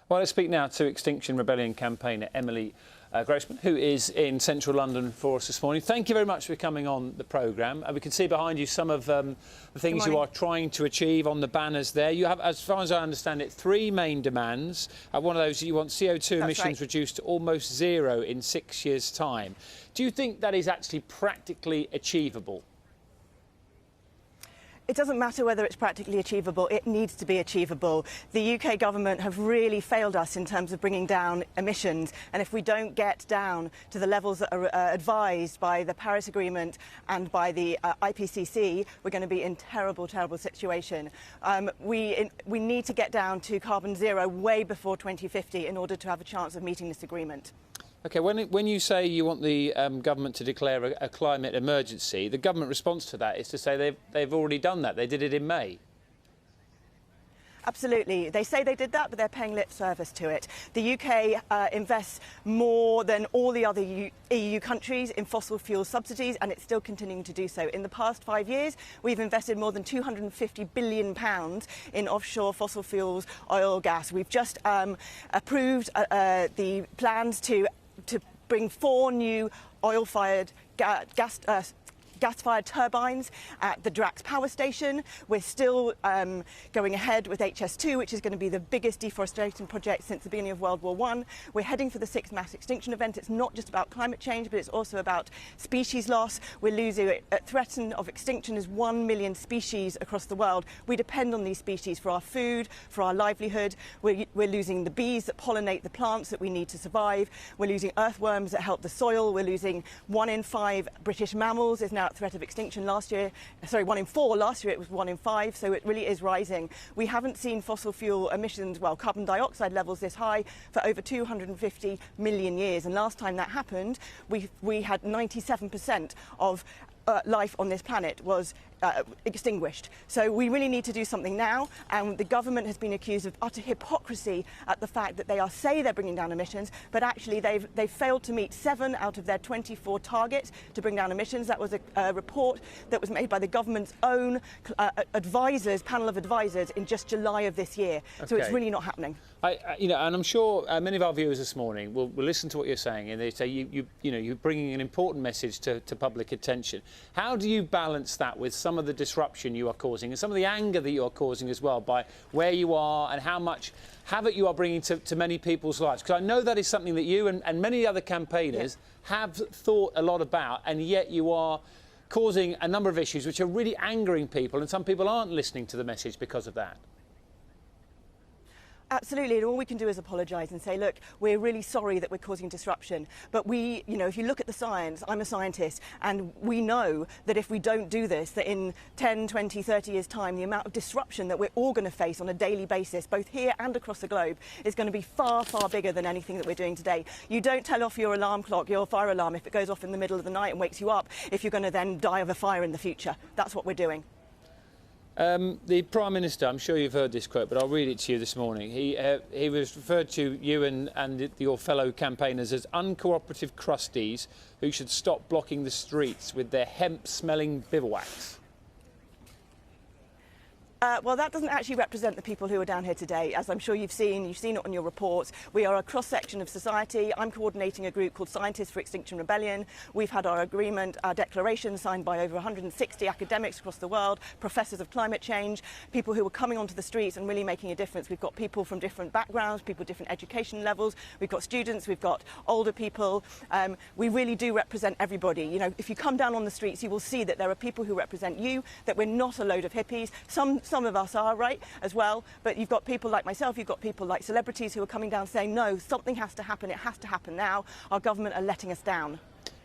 Well, let's speak now to Extinction Rebellion campaigner Emily Grossman, who is in central London for us this morning. Thank you very much for coming on the programme. We can see behind you some of the things you are trying to achieve on the banners there. You have, as far as I understand it, three main demands. One of those, you want CO2 emissions reduced to almost zero in 6 years' time. Do you think that is actually practically achievable? It doesn't matter whether it's practically achievable, it needs to be achievable. The UK government have really failed us in terms of bringing down emissions, and if we don't get down to the levels that are advised by the Paris Agreement and by the IPCC, we're going to be in terrible, terrible situation. We need to get down to carbon zero way before 2050 in order to have a chance of meeting this agreement. OK, when you say you want the government to declare a climate emergency, the government response to that is to say they've already done that. They did it in May. Absolutely. They say they did that, but they're paying lip service to it. The UK invests more than all the other EU countries in fossil fuel subsidies, and it's still continuing to do so. In the past 5 years, we've invested more than £250 billion in offshore fossil fuels, oil, gas. We've just approved the plans to bring 4 new oil-fired gas-fired turbines at the Drax power station. We're still going ahead with HS2, which is going to be the biggest deforestation project since the beginning of World War I. We're heading for the 6th mass extinction event. It's not just about climate change, but it's also about species loss. We're losing, threat of extinction is 1 million species across the world. We depend on these species for our food, for our livelihood. We're losing the bees that pollinate the plants that we need to survive. We're losing earthworms that help the soil. We're losing 1 in 5 British mammals is now at threat of extinction. Last year, sorry, 1 in 4. Last year it was 1 in 5, so it really is rising. We haven't seen fossil fuel emissions, well, carbon dioxide levels this high for over 250 million years. And last time that happened, we had 97% of life on this planet was extinguished. So we really need to do something now, and the government has been accused of utter hypocrisy at the fact that they say they're bringing down emissions, but actually they've failed to meet 7 out of their 24 targets to bring down emissions. That was a report that was made by the government's own panel of advisors in just July of this year. Okay. So it's really not happening. And I'm sure many of our viewers this morning will listen to what you're saying, and they say you're bringing an important message to public attention. How do you balance that with some of the disruption you are causing and some of the anger that you are causing as well by where you are and how much havoc you are bringing to many people's lives? Because I know that is something that you and many other campaigners have thought a lot about, and yet you are causing a number of issues which are really angering people, and some people aren't listening to the message because of that. Absolutely, and all we can do is apologise and say, look, we're really sorry that we're causing disruption. But if you look at the science, I'm a scientist, and we know that if we don't do this, that in 10, 20, 30 years' time, the amount of disruption that we're all going to face on a daily basis, both here and across the globe, is going to be far, far bigger than anything that we're doing today. You don't tell off your alarm clock, your fire alarm, if it goes off in the middle of the night and wakes you up, if you're going to then die of a fire in the future. That's what we're doing. The Prime Minister, I'm sure you've heard this quote, but I'll read it to you this morning. He was referred to you and your fellow campaigners as uncooperative crusties who should stop blocking the streets with their hemp-smelling bivouacs. Well, that doesn't actually represent the people who are down here today. As I'm sure you've seen it on your reports. We are a cross-section of society. I'm coordinating a group called Scientists for Extinction Rebellion. We've had our agreement, our declaration signed by over 160 academics across the world, professors of climate change, people who are coming onto the streets and really making a difference. We've got people from different backgrounds, people different education levels. We've got students, we've got older people. We really do represent everybody. You know, if you come down on the streets, you will see that there are people who represent you, that we're not a load of hippies. Some of us are, right, as well, but you've got people like myself, you've got people like celebrities who are coming down saying, no, something has to happen, it has to happen now. Our government are letting us down.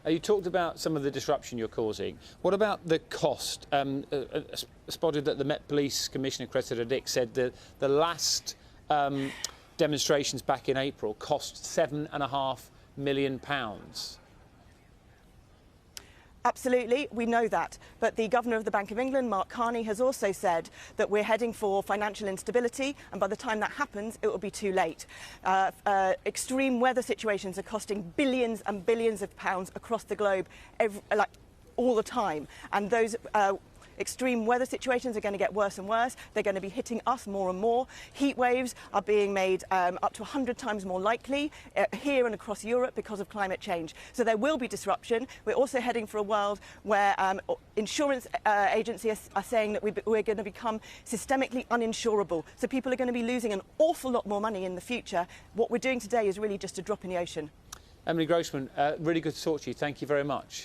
You talked about some of the disruption you're causing. What about the cost? Spotted that the Met Police Commissioner, Cressida Dick, said that the last demonstrations back in April cost £7.5 million. Absolutely, we know that. But the Governor of the Bank of England, Mark Carney, has also said that we're heading for financial instability, and by the time that happens, it will be too late. Extreme weather situations are costing billions and billions of pounds across the globe, all the time. And those Extreme weather situations are going to get worse and worse. They're going to be hitting us more and more. Heat waves are being made up to 100 times more likely here and across Europe because of climate change. So there will be disruption. We're also heading for a world where insurance agencies are saying that we're going to become systemically uninsurable. So people are going to be losing an awful lot more money in the future. What we're doing today is really just a drop in the ocean. Emily Grossman, really good to talk to you. Thank you very much.